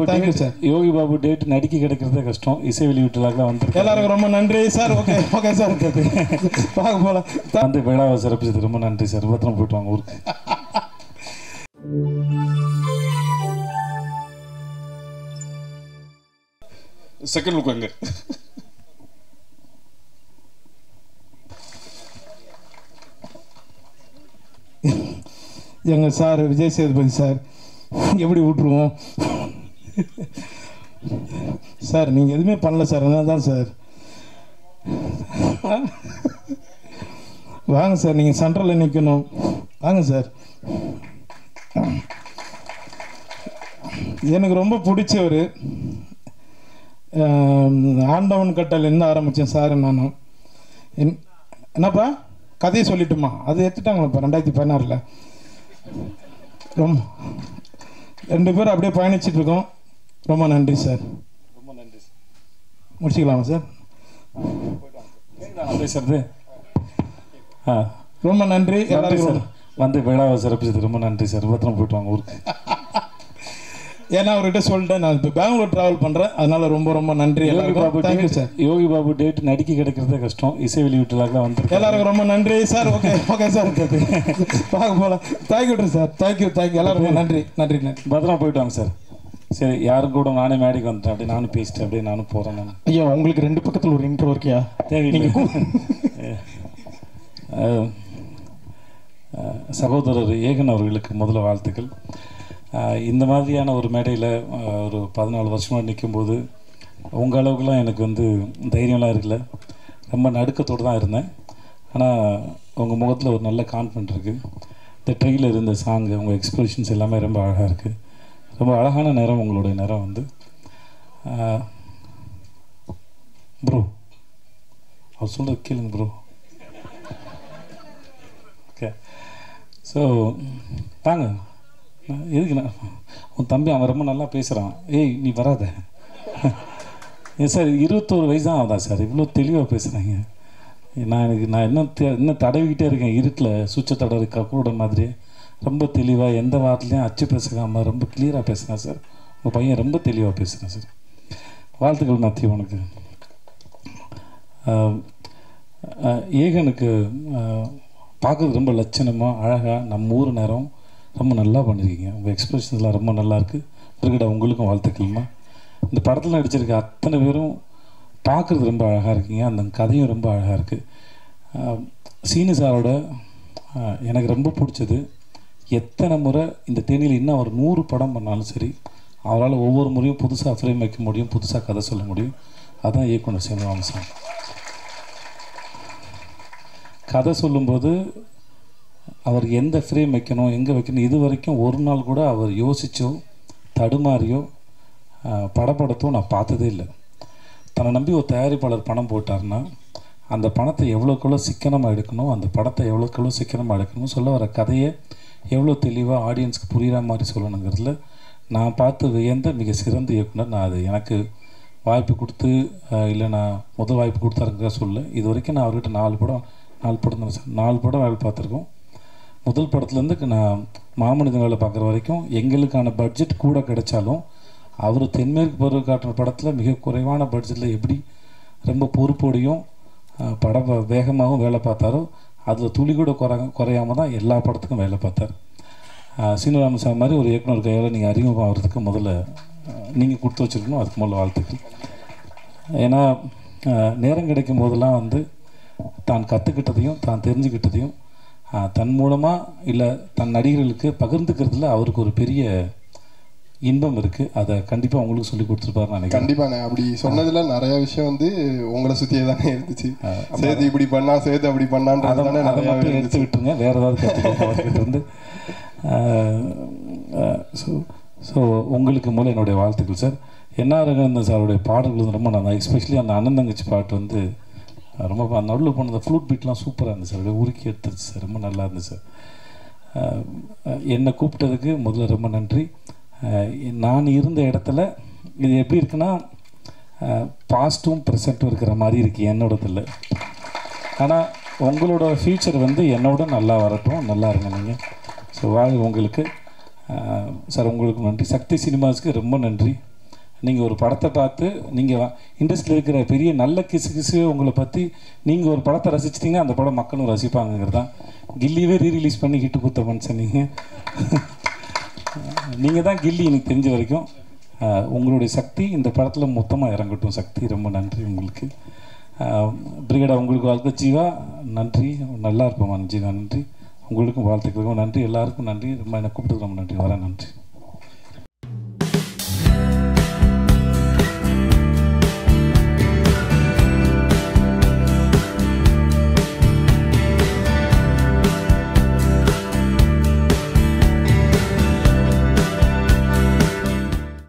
Thank you sir. Yogi Babu date நடிக்க கிடைக்கிறதே கஷ்டம். இசை வெளியீட்டுலாம் வந்து எல்லாருக்கும் ரொம்ப நன்றி சார். Okay okay sir. பார்க்க போகலாம். வந்து விழாவை சிறப்பிச்சது ரொம்ப நன்றி சார். பத்திரம் போயிட்டு வாங்க ஊருக்கு. செகண்ட் லுக் அங்கே எங்கள் சார் விஜய் சேதுபதி சார் எப்படி விட்டுருவோம் சார்? நீங்கள் எதுவுமே பண்ணல சார். என்ன தான் சார்? வாங்க சார், நீங்கள் சென்ட்ரலில் நிற்கணும். வாங்க சார். எனக்கு ரொம்ப பிடிச்சவர் ஆண்டவன் கட்டலேருந்து ஆரம்பித்தேன் சார். நானும் என்னப்பா கதையை சொல்லிட்டுமா? அது எடுத்துட்டாங்களப்பா 2016. ரொம்ப 2 பேரும் அப்படியே பயணிச்சிட்ருக்கோம். ரொம்ப நன்றி சார். ரொம்ப நன்றி சார். முடிச்சுக்கலாமா சார்? பேசுறது ரொம்ப நன்றி எல்லாருக்கும். வந்து விழாவை சிறப்பிச்சது ரொம்ப நன்றி சார். பத்திரம் போயிட்டு வாங்க ஊருக்கு. ஏன்னா அவர்கிட்ட சொல்லிட்டேன், நான் இப்போ பெங்களூர் ட்ராவல் பண்ணுறேன். அதனால ரொம்ப ரொம்ப நன்றி எல்லாருக்கும். Thank you sir. Yogi Babu date நடிக்க கிடைக்கிறதே கஷ்டம். இசை வெளியீட்டுலாம் வந்து எல்லாருக்கும் ரொம்ப நன்றி சார். Okay okay sir. பார்க்க போகலாம். Thank you sir. தேங்க்யூ எல்லாருக்கும் நன்றி நன்றி நன்றி. பத்திரம் போயிட்டு வாங்க சார். சரி, யாரும் கூட நானே மேடைக்கு வந்துட்டேன். அப்படியே நானும் பேசிட்டேன். அப்படியே நானும் போகிறேன். நான் ஐயா உங்களுக்கு 2 பக்கத்தில் ஒரு இன்ட்ரோ இருக்கியா? தேவையில்லை. சகோதரர் ஏகன் அவர்களுக்கு முதல்ல வாழ்த்துக்கள். இந்த மாதிரியான ஒரு மேடையில் ஒரு 14 வருஷமாக நிற்கும்போது உங்கள் அளவுக்குலாம் எனக்கு வந்து தைரியம்லாம் இருக்குல்ல. ரொம்ப நடுக்கத்தோடு தான் இருந்தேன். ஆனால் உங்கள் முகத்தில் ஒரு நல்ல கான்ஃபிடென்ட் இருக்குது. இந்த ட்ரெயிலர், இந்த சாங்கு, உங்கள் எக்ஸ்பிரஷன்ஸ் எல்லாமே ரொம்ப அழகாக இருக்குது. ரொம்ப அழகான நேரம் உங்களுடைய நேரம் வந்து. ப்ரோ அவர் சொல்கிறது கேளுங்க ப்ரோ. ஓகே, ஸோ வாங்க. எதுக்குண்ணா உன் தம்பி அவன் ரொம்ப நல்லா பேசுகிறான். ஏய் நீ வராத. ஏன் சார் 21 வயசு தான் ஆகுதா சார்? இவ்வளோ தெளிவாக பேசுகிறாங்க. நான் இன்னும் தடவிக்கிட்டே இருக்கேன். இருட்டில் சுவிட்சை தடவை கூட மாதிரி ரொம்ப தெளிவாக எந்த வார்த்தையும் அச்சு பேசுகாமல் ரொம்ப கிளியராக பேசுகிறேன் சார். உங்கள் பையன் ரொம்ப தெளிவாக பேசுகிறேன் சார். வாழ்த்துக்கள் மேத்யூ உனக்கு. ஏகனுக்கு பார்க்குறது ரொம்ப லட்சணமாக அழகாக நம்ம ஊர் நேரம் ரொம்ப நல்லா பண்ணியிருக்கீங்க. உங்கள் எக்ஸ்பிரஷன்ஸ்லாம் ரொம்ப நல்லாயிருக்கு. இருக்கடா உங்களுக்கும் வாழ்த்துக்கள்மா. இந்த படத்தில் நடிச்சிருக்க அத்தனை பேரும் பார்க்குறது ரொம்ப அழகாக இருக்கீங்க. அந்த கதையும் ரொம்ப அழகாக இருக்குது. சீனு சாரோட எனக்கு ரொம்ப பிடிச்சது, எத்தனை முறை இந்த தேனியில் இன்னும் அவர் 100 படம் பண்ணாலும் சரி, அவரால் ஒவ்வொரு முறையும் புதுசாக ஃப்ரேம் வைக்க முடியும், புதுசாக கதை சொல்ல முடியும். அதுதான் இயக்குனர் சீனிவாசன் சார். கதை சொல்லும்போது அவர் எந்த ஃப்ரேம் வைக்கணும், எங்கே வைக்கணும், இது வரைக்கும் ஒரு நாள் கூட அவர் யோசித்தோ தடுமாறியோ படப்படத்தோ நான் பார்த்ததே இல்லை. தன்னை நம்பி ஒரு தயாரிப்பாளர் பணம் போட்டார்னா அந்த பணத்தை எவ்வளோக்கெவ்வளோ சிக்கனமாக எடுக்கணும், அந்த படத்தை எவ்வளோக்கெவ்வளோ சிக்கனமாக எடுக்கணும், சொல்ல வர கதையை எவ்வளோ தெளிவாக ஆடியன்ஸ்க்கு புரிகிற மாதிரி சொல்லணுங்கிறதுல நான் பார்த்து வியந்த மிக சிறந்த இயக்குனர். நான் அது எனக்கு வாய்ப்பு கொடுத்து இல்லை நான் முதல் வாய்ப்பு கொடுத்தாருங்க சொல்ல. இது வரைக்கும் நான் அவர்கிட்ட 4 படம் தான் சார். 4 படம் வேலை பார்த்துருக்கோம். முதல் படத்துலேருந்து நான் மாமனிதன் வேலை பார்க்குற வரைக்கும் எங்களுக்கான பட்ஜெட் கூட கிடைச்சாலும் அவர் தென்மேற்கு பருவ காட்டுற படத்தில் மிக குறைவான பட்ஜெட்டில் எப்படி ரொம்ப பொறுப்போடையும் படம் வேகமாகவும் வேலை பார்த்தாரோ அதில் துளி கூட குறையாமல் தான் எல்லா படத்துக்கும் வேலை பார்த்தார். சீனிவாசன் மாதிரி ஒரு இயக்குனர் கையால் நீங்கள் அறிமுகம் ஆகிறதுக்கு முதல்ல நீங்கள் கொடுத்து வச்சுருக்கணும். அதுக்கு முதல்ல வாழ்த்துக்கள். ஏன்னா நேரம் கிடைக்கும் போதெல்லாம் வந்து தான் கற்றுக்கிட்டதையும் தான் தெரிஞ்சுக்கிட்டதையும் தன் மூலமாக இல்லை தன் நடிகர்களுக்கு பகிர்ந்துக்கிறதுல அவருக்கு ஒரு பெரிய இன்பம் இருக்குது. அதை கண்டிப்பாக உங்களுக்கு சொல்லி கொடுத்துருப்பாரு நினைக்கிறேன். கண்டிப்பாண்ணே. அப்படி சொன்னதில் நிறைய விஷயம் வந்து உங்களை சுற்றியே தானே இருந்துச்சு. சேர்த்து இப்படி பண்ணா, சேர்த்து அப்படி பண்ணான்னு அதை மட்டும் எடுத்து விட்டுருங்க. வேறு ஏதாவது கற்றுக்கிட்டு இருந்து ஸோ உங்களுக்கு மூலம் என்னுடைய வாழ்த்துக்கள் சார். என்ஆர் ரங்கநாதன் சாருடைய பாடல்கள் வந்து ரொம்ப நல்லா, எஸ்பெஷலி அந்த அண்ணன் தங்கச்சி பாட்டு வந்து ரொம்ப நடுவில் போன அந்த ஃப்ளூட் பீட்லாம் சூப்பராக இருந்துச்சு சார். அப்படியே உருக்கி எடுத்துருச்சு சார். ரொம்ப நல்லா இருந்துச்சு சார். என்னை கூப்பிட்டதுக்கு முதல்ல ரொம்ப நன்றி. நான் இருந்த இடத்துல இது எப்படி இருக்குன்னா பாஸ்ட்டும் ப்ரெசண்ட்டும் இருக்கிற மாதிரி இருக்குது என்னோடதில். ஆனால் உங்களோட ஃப்யூச்சர் வந்து என்னோட நல்லா வரட்டும், நல்லா இருங்க நீங்கள். ஸோ வாழ் உங்களுக்கு சார் உங்களுக்கு நன்றி. சக்தி சினிமாஸ்க்கு ரொம்ப நன்றி. நீங்கள் ஒரு படத்தை பார்த்து நீங்கள் இண்டஸ்ட்ரியில் இருக்கிற பெரிய நல்ல கிசு உங்களை பற்றி நீங்கள் ஒரு படத்தை ரசிச்சிட்டிங்கன்னா அந்த படம் மக்களும் ரசிப்பாங்கிறது தான். கில்லியவே ரீரிலீஸ் பண்ணி ஹிட்டு கொடுத்த மனுஷன் நீங்கள் தான் கில்லி எனக்கு தெரிஞ்ச வரைக்கும். உங்களுடைய சக்தி இந்த படத்தில் மொத்தமாக இறங்கட்டும். சக்தி ரொம்ப நன்றி உங்களுக்கு. பிரிகேடா உங்களுக்கு வாழ்த்து. ஜீவா நன்றி, நல்லா இருப்போம் ஜீவா நன்றி. உங்களுக்கும் வாழ்த்துக்களுக்கும் நன்றி, எல்லாருக்கும் நன்றி. ரொம்ப என்னை கூப்பிட்டு ரொம்ப நன்றி. வரேன், நன்றி.